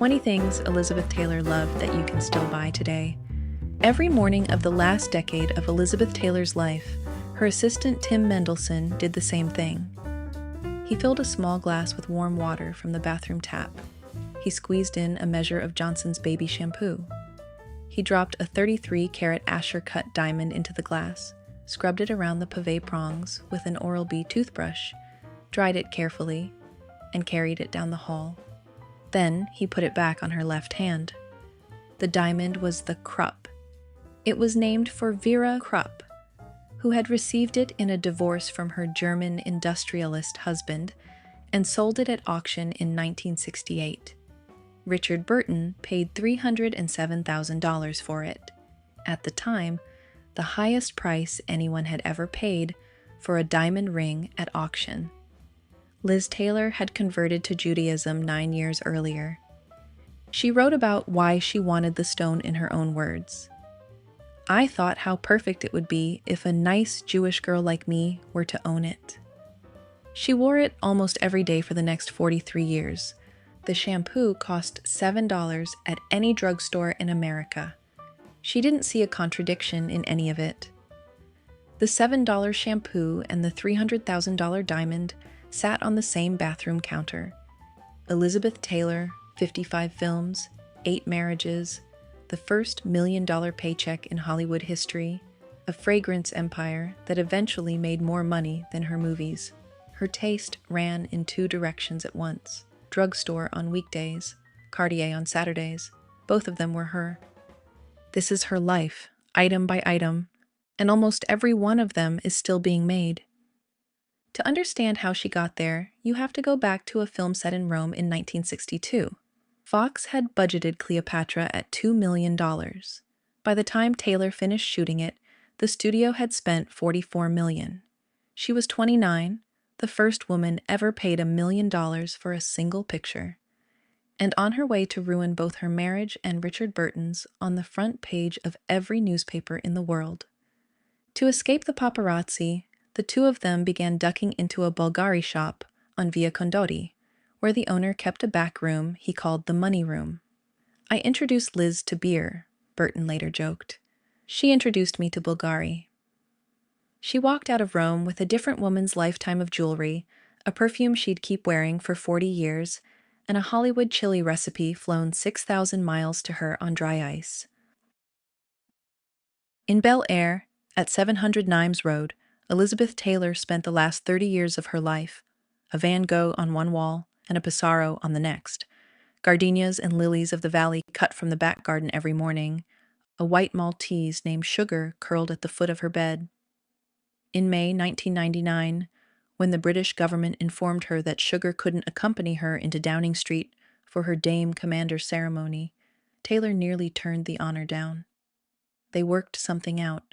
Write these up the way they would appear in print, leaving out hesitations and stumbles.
20 things Elizabeth Taylor loved that you can still buy today. Every morning of the last decade of Elizabeth Taylor's life, her assistant Tim Mendelsohn did the same thing. He filled a small glass with warm water from the bathroom tap. He squeezed in a measure of Johnson's Baby Shampoo. He dropped a 33-carat Asher-cut diamond into the glass, scrubbed it around the pavé prongs with an Oral-B toothbrush, dried it carefully, and carried it down the hall. Then he put it back on her left hand. The diamond was the Krupp. It was named for Vera Krupp, who had received it in a divorce from her German industrialist husband and sold it at auction in 1968. Richard Burton paid $307,000 for it. At the time, the highest price anyone had ever paid for a diamond ring at auction. Liz Taylor had converted to Judaism 9 years earlier. She wrote about why she wanted the stone in her own words. "I thought how perfect it would be if a nice Jewish girl like me were to own it." She wore it almost every day for the next 43 years. The shampoo cost $7 at any drugstore in America. She didn't see a contradiction in any of it. The $7 shampoo and the $300,000 diamond sat on the same bathroom counter. Elizabeth Taylor, 55 films, 8 marriages, the first $1 million paycheck in Hollywood history, a fragrance empire that eventually made more money than her movies. Her taste ran in 2 directions at once: drugstore on weekdays, Cartier on Saturdays. Both of them were her. This is her life, item by item, and almost every one of them is still being made. To understand how she got there, you have to go back to a film set in Rome in 1962. Fox had budgeted Cleopatra at $2 million. By the time Taylor finished shooting it, the studio had spent $44 million. She was 29, the first woman ever paid $1 million for a single picture, and on her way to ruin both her marriage and Richard Burton's on the front page of every newspaper in the world. To escape the paparazzi, the two of them began ducking into a Bulgari shop on Via Condotti, where the owner kept a back room he called the money room. "I introduced Liz to beer," Burton later joked. "She introduced me to Bulgari." She walked out of Rome with a different woman's lifetime of jewelry, a perfume she'd keep wearing for 40 years, and a Hollywood chili recipe flown 6,000 miles to her on dry ice. In Bel Air, at 700 Nimes Road, Elizabeth Taylor spent the last 30 years of her life, a Van Gogh on one wall and a Pissarro on the next, gardenias and lilies of the valley cut from the back garden every morning, a white Maltese named Sugar curled at the foot of her bed. In May 1999, when the British government informed her that Sugar couldn't accompany her into Downing Street for her Dame Commander ceremony, Taylor nearly turned the honor down. They worked something out.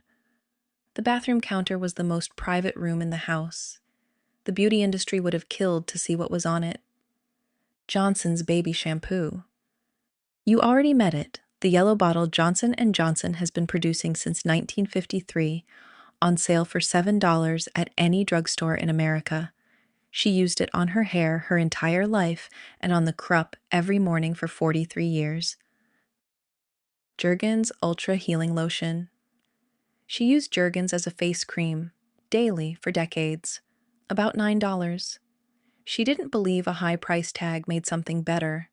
The bathroom counter was the most private room in the house. The beauty industry would have killed to see what was on it. Johnson's Baby Shampoo. You already met it, the yellow bottle Johnson & Johnson has been producing since 1953, on sale for $7 at any drugstore in America. She used it on her hair her entire life and on the Krupp every morning for 43 years. Jergens Ultra Healing Lotion. She used Jergens as a face cream, daily for decades, about $9. She didn't believe a high price tag made something better,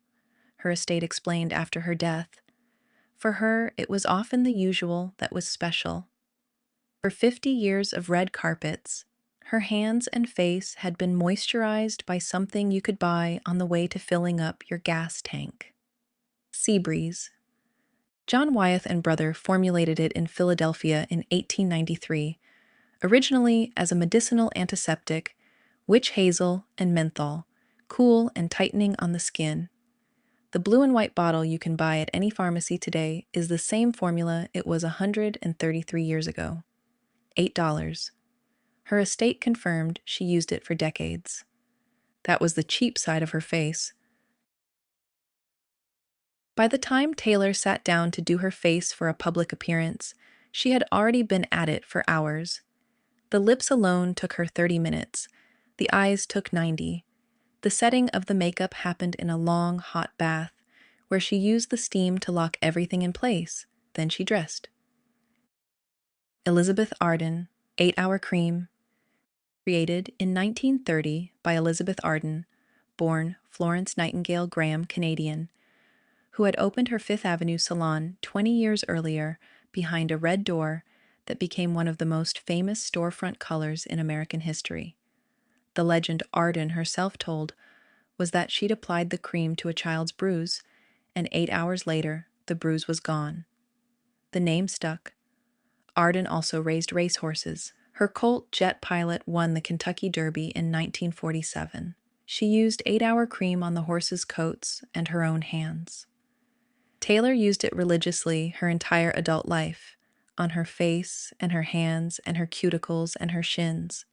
her estate explained after her death. For her, it was often the usual that was special. For 50 years of red carpets, her hands and face had been moisturized by something you could buy on the way to filling up your gas tank. Sea Breeze. John Wyeth and Brother formulated it in Philadelphia in 1893, originally as a medicinal antiseptic, witch hazel and menthol, cool and tightening on the skin. The blue and white bottle you can buy at any pharmacy today is the same formula it was 133 years ago. $8. Her estate confirmed she used it for decades. That was the cheap side of her face. By the time Taylor sat down to do her face for a public appearance, she had already been at it for hours. The lips alone took her 30 minutes. The eyes took 90. The setting of the makeup happened in a long, hot bath, where she used the steam to lock everything in place. Then she dressed. Elizabeth Arden, 8-Hour Cream, created in 1930 by Elizabeth Arden, born Florence Nightingale Graham, Canadian, who had opened her Fifth Avenue salon 20 years earlier behind a red door that became one of the most famous storefront colors in American history. The legend Arden herself told was that she'd applied the cream to a child's bruise, and 8 hours later, the bruise was gone. The name stuck. Arden also raised racehorses. Her Colt Jet Pilot won the Kentucky Derby in 1947. She used 8-Hour Cream on the horses' coats and her own hands. Taylor used it religiously her entire adult life, on her face and her hands and her cuticles and her shins.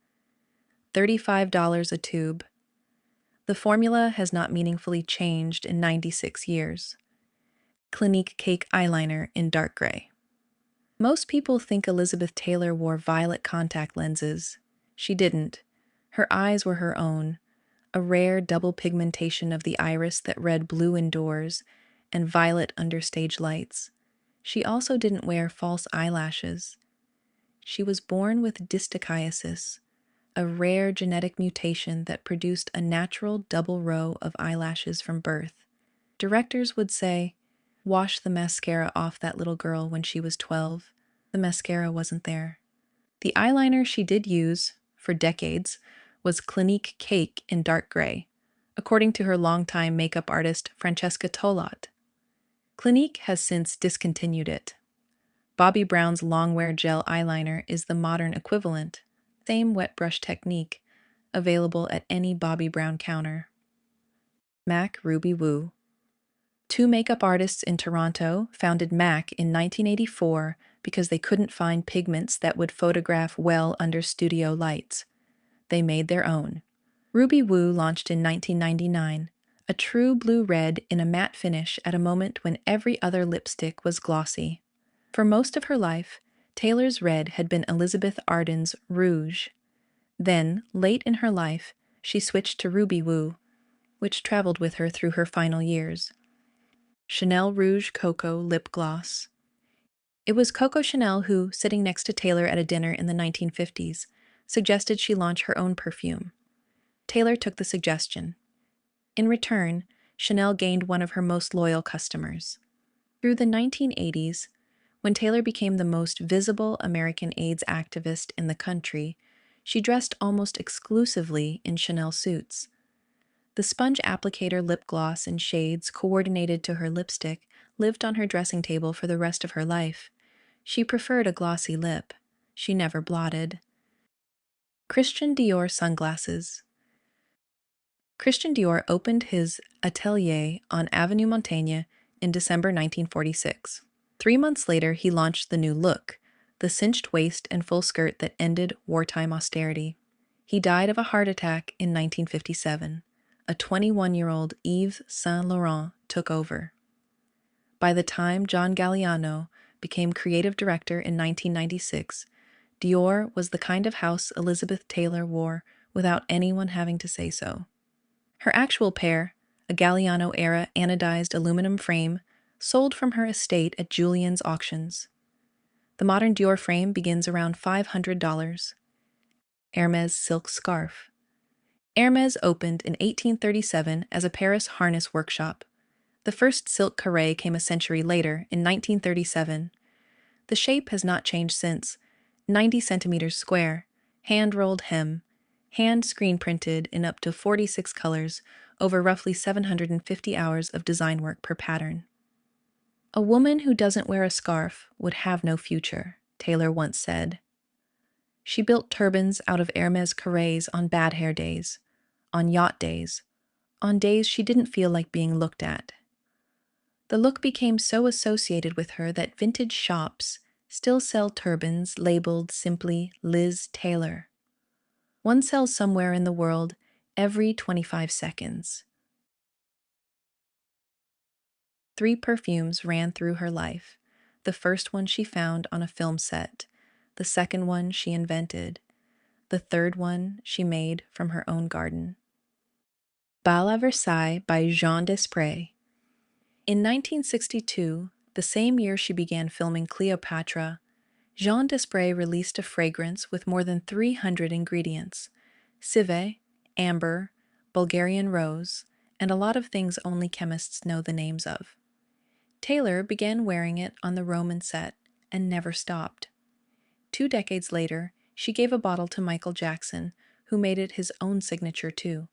$35 a tube. The formula has not meaningfully changed in 96 years. Clinique Cake Eyeliner in dark gray. Most people think Elizabeth Taylor wore violet contact lenses. She didn't. Her eyes were her own, a rare double pigmentation of the iris that read blue indoors and violet under stage lights. She also didn't wear false eyelashes. She was born with distichiasis, a rare genetic mutation that produced a natural double row of eyelashes from birth. Directors would say, "Wash the mascara off that little girl when she was 12. The mascara wasn't there." The eyeliner she did use, for decades, was Clinique Cake in dark gray, according to her longtime makeup artist Francesca Tollot. Clinique has since discontinued it. Bobbi Brown's Longwear Gel Eyeliner is the modern equivalent, same wet brush technique, available at any Bobbi Brown counter. MAC Ruby Woo. Two makeup artists in Toronto founded MAC in 1984 because they couldn't find pigments that would photograph well under studio lights. They made their own. Ruby Woo launched in 1999, a true blue red in a matte finish at a moment when every other lipstick was glossy. For most of her life, Taylor's red had been Elizabeth Arden's Rouge. Then, late in her life, she switched to Ruby Woo, which traveled with her through her final years. Chanel Rouge Coco Lip Gloss. It was Coco Chanel who, sitting next to Taylor at a dinner in the 1950s, suggested she launch her own perfume. Taylor took the suggestion. In return, Chanel gained one of her most loyal customers. Through the 1980s, when Taylor became the most visible American AIDS activist in the country, she dressed almost exclusively in Chanel suits. The sponge applicator lip gloss in shades coordinated to her lipstick lived on her dressing table for the rest of her life. She preferred a glossy lip. She never blotted. Christian Dior sunglasses. Christian Dior opened his atelier on Avenue Montaigne in December 1946. 3 months later, he launched the new look, the cinched waist and full skirt that ended wartime austerity. He died of a heart attack in 1957. A 21-year-old Yves Saint Laurent took over. By the time John Galliano became creative director in 1996, Dior was the kind of house Elizabeth Taylor wore without anyone having to say so. Her actual pair, a Galliano-era anodized aluminum frame, sold from her estate at Julien's auctions. The modern Dior frame begins around $500. Hermès silk scarf. Hermès opened in 1837 as a Paris harness workshop. The first silk carré came a century later, in 1937. The shape has not changed since. 90 centimeters square, hand-rolled hem, hand screen-printed in up to 46 colors over roughly 750 hours of design work per pattern. "A woman who doesn't wear a scarf would have no future," Taylor once said. She built turbans out of Hermès carrés on bad hair days, on yacht days, on days she didn't feel like being looked at. The look became so associated with her that vintage shops still sell turbans labeled simply Liz Taylor. One sells somewhere in the world every 25 seconds. 3 perfumes ran through her life. The first one she found on a film set, the second one she invented, the third one she made from her own garden. Bal à Versailles by Jean Desprez. In 1962, the same year she began filming Cleopatra, Jean Desprez released a fragrance with more than 300 ingredients: civet, amber, Bulgarian rose, and a lot of things only chemists know the names of. Taylor began wearing it on the Roman set and never stopped. 2 decades later, she gave a bottle to Michael Jackson, who made it his own signature too.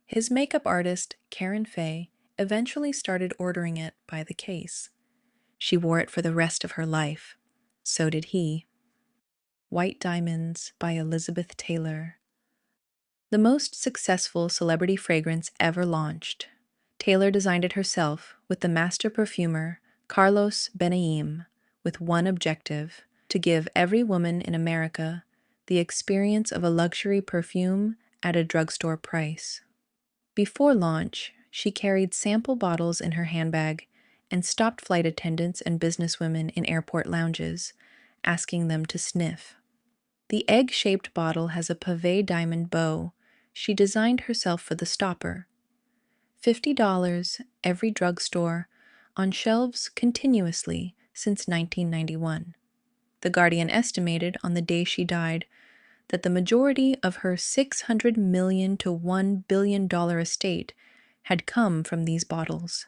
His makeup artist, Karen Fay, eventually started ordering it by the case. She wore it for the rest of her life. So did he. White Diamonds by Elizabeth Taylor. The most successful celebrity fragrance ever launched. Taylor designed it herself with the master perfumer Carlos Benaim, with one objective: to give every woman in America the experience of a luxury perfume at a drugstore price. Before launch, she carried sample bottles in her handbag and stopped flight attendants and businesswomen in airport lounges, asking them to sniff. The egg-shaped bottle has a pavé diamond bow she designed herself for the stopper. $50 every drugstore, on shelves continuously since 1991. The Guardian estimated on the day she died that the majority of her $600 million to $1 billion estate had come from these bottles.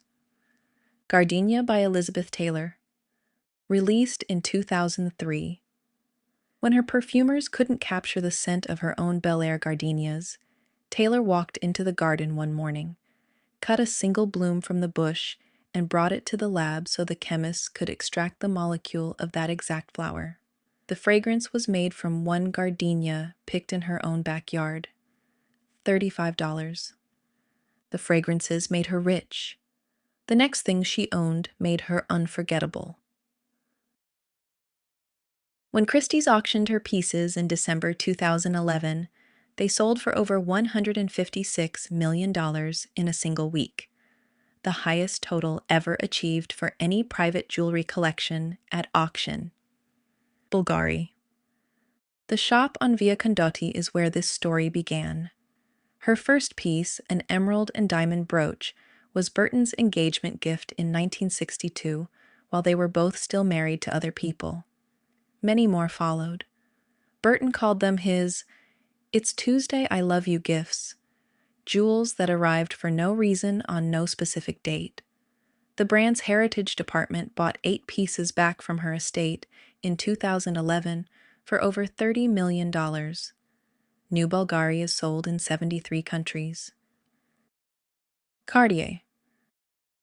Gardenia by Elizabeth Taylor. Released in 2003. When her perfumers couldn't capture the scent of her own Bel Air gardenias, Taylor walked into the garden one morning, cut a single bloom from the bush, and brought it to the lab so the chemists could extract the molecule of that exact flower. The fragrance was made from one gardenia picked in her own backyard. $35. The fragrances made her rich. The next thing she owned made her unforgettable. When Christie's auctioned her pieces in December 2011, they sold for over $156 million in a single week, the highest total ever achieved for any private jewelry collection at auction. Bulgari. The shop on Via Condotti is where this story began. Her first piece, an emerald and diamond brooch, was Burton's engagement gift in 1962, while they were both still married to other people. Many more followed. Burton called them his "It's Tuesday, I Love You" gifts, jewels that arrived for no reason on no specific date. The brand's heritage department bought 8 pieces back from her estate in 2011 for over $30 million. New Bulgari is sold in 73 countries. Cartier.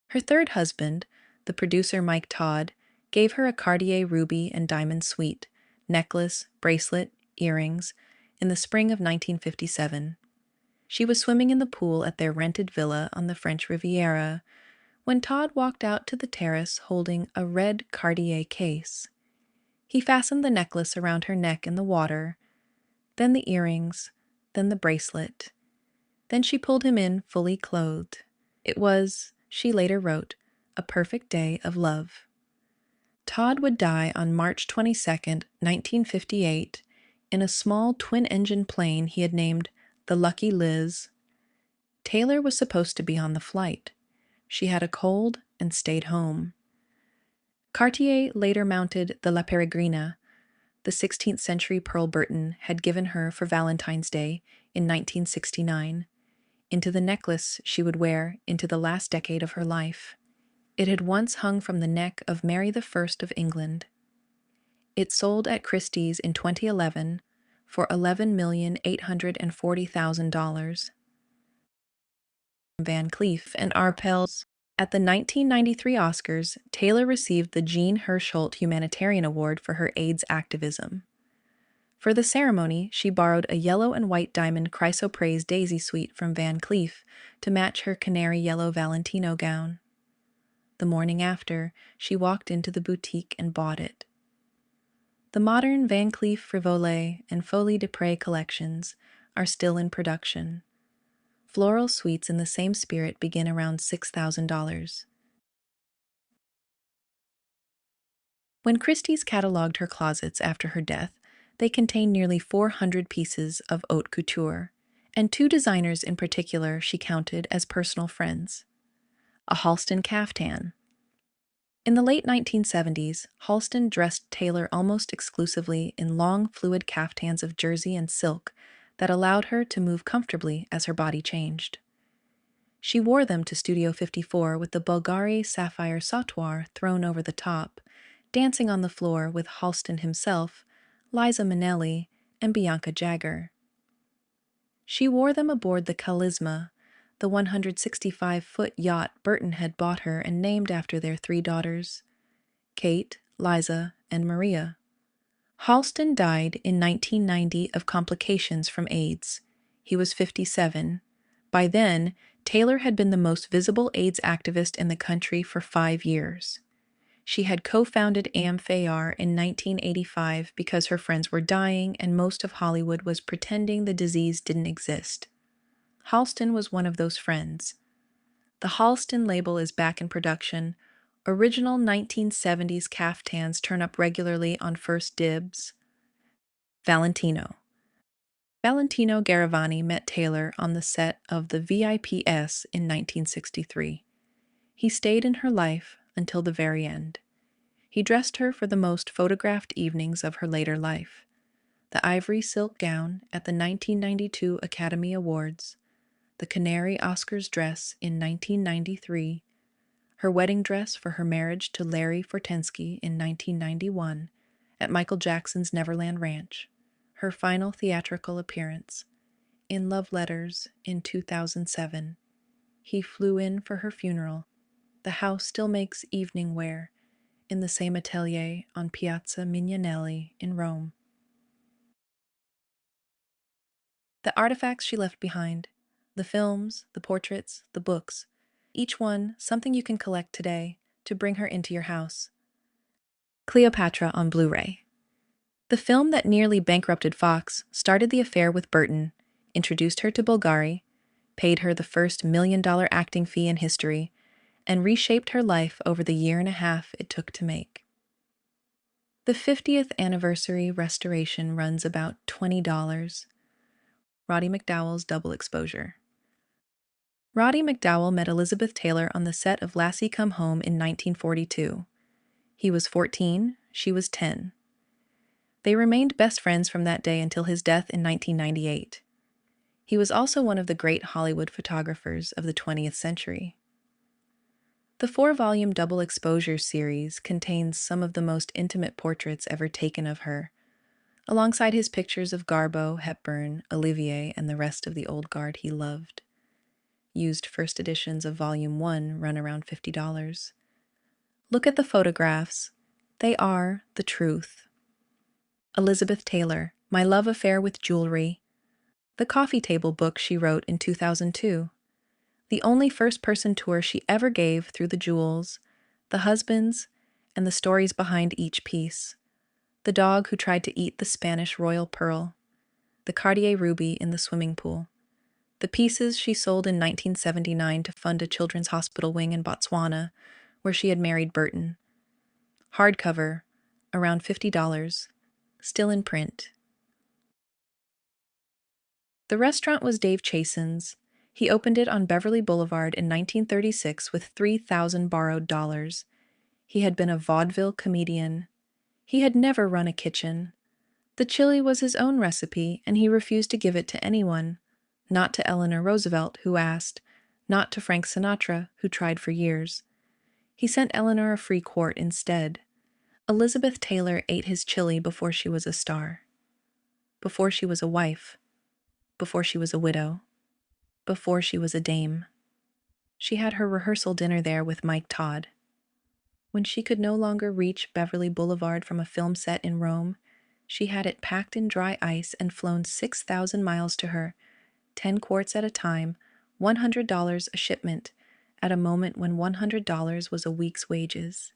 Her third husband, the producer Mike Todd, gave her a Cartier ruby and diamond suite, necklace, bracelet, earrings, in the spring of 1957. She was swimming in the pool at their rented villa on the French Riviera when Todd walked out to the terrace holding a red Cartier case. He fastened the necklace around her neck in the water, then the earrings, then the bracelet. Then she pulled him in fully clothed. It was, she later wrote, a perfect day of love. Todd would die on March 22, 1958, in a small twin-engine plane he had named the Lucky Liz. Taylor was supposed to be on the flight. She had a cold and stayed home. Cartier later mounted the La Peregrina, the 16th century pearl Burton had given her for Valentine's Day in 1969, into the necklace she would wear into the last decade of her life. It had once hung from the neck of Mary I of England. It sold at Christie's in 2011 for $11,840,000. Van Cleef and Arpels. At the 1993 Oscars, Taylor received the Jean Hersholt Humanitarian Award for her AIDS activism. For the ceremony, she borrowed a yellow and white diamond chrysoprase daisy suite from Van Cleef to match her canary yellow Valentino gown. The morning after, she walked into the boutique and bought it. The modern Van Cleef Frivole and Folie de Pré collections are still in production. Floral suites in the same spirit begin around $6,000. When Christie's cataloged her closets after her death, they contain nearly 400 pieces of haute couture, and 2 designers in particular she counted as personal friends. a Halston caftan. In the late 1970s, Halston dressed Taylor almost exclusively in long, fluid caftans of jersey and silk that allowed her to move comfortably as her body changed. She wore them to Studio 54 with the Bulgari sapphire sautoir thrown over the top, dancing on the floor with Halston himself, Liza Minnelli, and Bianca Jagger. She wore them aboard the Charisma, the 165-foot yacht Burton had bought her and named after their three daughters, Kate, Liza, and Maria. Halston died in 1990 of complications from AIDS. He was 57. By then, Taylor had been the most visible AIDS activist in the country for 5 years. She had co-founded AMFAR in 1985 because her friends were dying and most of Hollywood was pretending the disease didn't exist. Halston was one of those friends. The Halston label is back in production. Original 1970s caftans turn up regularly on First Dibs. Valentino. Valentino Garavani met Taylor on the set of the VIPs in 1963. He stayed in her life until the very end. He dressed her for the most photographed evenings of her later life. The ivory silk gown at the 1992 Academy Awards, the canary Oscars dress in 1993, her wedding dress for her marriage to Larry Fortensky in 1991 at Michael Jackson's Neverland Ranch, her final theatrical appearance, in Love Letters in 2007. He flew in for her funeral. The house still makes evening wear in the same atelier on Piazza Mignonelli in Rome. The artifacts she left behind, the films, the portraits, the books, each one something you can collect today to bring her into your house. Cleopatra on Blu-ray. The film that nearly bankrupted Fox started the affair with Burton, introduced her to Bulgari, paid her the first $1 million acting fee in history, and reshaped her life over the year and a half it took to make. The 50th anniversary restoration runs about $20. Roddy McDowall's Double Exposure. Roddy McDowall met Elizabeth Taylor on the set of Lassie Come Home in 1942. He was 14, she was 10. They remained best friends from that day until his death in 1998. He was also one of the great Hollywood photographers of the 20th century. The 4-volume Double Exposure series contains some of the most intimate portraits ever taken of her, alongside his pictures of Garbo, Hepburn, Olivier, and the rest of the old guard he loved. Used first editions of Volume 1 run around $50. Look at the photographs. They are the truth. Elizabeth Taylor, My Love Affair with Jewelry. The coffee table book she wrote in 2002. The only first-person tour she ever gave through the jewels, the husbands, and the stories behind each piece. The dog who tried to eat the Spanish royal pearl. The Cartier ruby in the swimming pool. The pieces she sold in 1979 to fund a children's hospital wing in Botswana, where she had married Burton. Hardcover, around $50, still in print. The restaurant was Dave Chasen's. He opened it on Beverly Boulevard in 1936 with 3,000 borrowed dollars. He had been a vaudeville comedian. He had never run a kitchen. The chili was his own recipe, and he refused to give it to anyone. Not to Eleanor Roosevelt, who asked. Not to Frank Sinatra, who tried for years. He sent Eleanor a free quart instead. Elizabeth Taylor ate his chili before she was a star. Before she was a wife. Before she was a widow. Before she was a dame. She had her rehearsal dinner there with Mike Todd. When she could no longer reach Beverly Boulevard from a film set in Rome, she had it packed in dry ice and flown 6,000 miles to her, 10 quarts at a time, $100 a shipment, at a moment when $100 was a week's wages.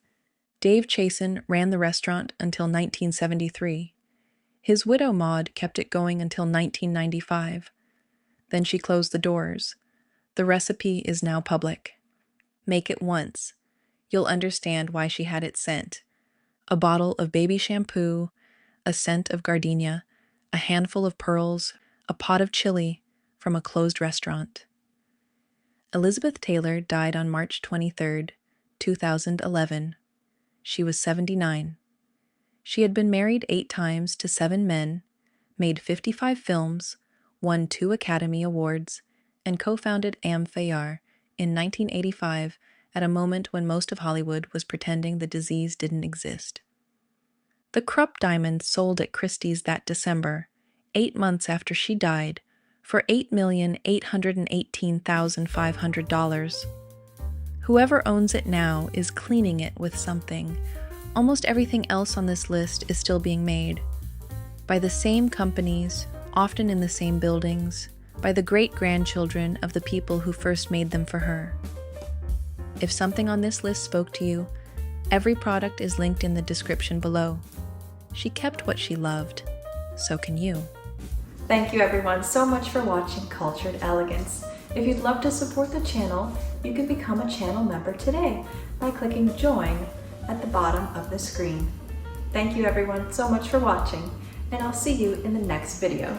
Dave Chasen ran the restaurant until 1973. His widow Maud kept it going until 1995. Then she closed the doors. The recipe is now public. Make it once. You'll understand why she had it sent. A bottle of Baby Shampoo, a scent of Gardenia, a handful of pearls, a pot of chili from a closed restaurant. Elizabeth Taylor died on March 23, 2011. She was 79. She had been married 8 times to 7 men, made 55 films, won 2 Academy Awards, and co-founded Am.Fayard in 1985 at a moment when most of Hollywood was pretending the disease didn't exist. The Krupp diamond sold at Christie's that December, 8 months after she died, for $8,818,500. Whoever owns it now is cleaning it with something. Almost everything else on this list is still being made. By the same companies, often in the same buildings, by the great-grandchildren of the people who first made them for her. If something on this list spoke to you, every product is linked in the description below. She kept what she loved. So can you. Thank you everyone so much for watching Cultured Elegance. If you'd love to support the channel, you can become a channel member today by clicking Join at the bottom of the screen. Thank you everyone so much for watching, and I'll see you in the next video.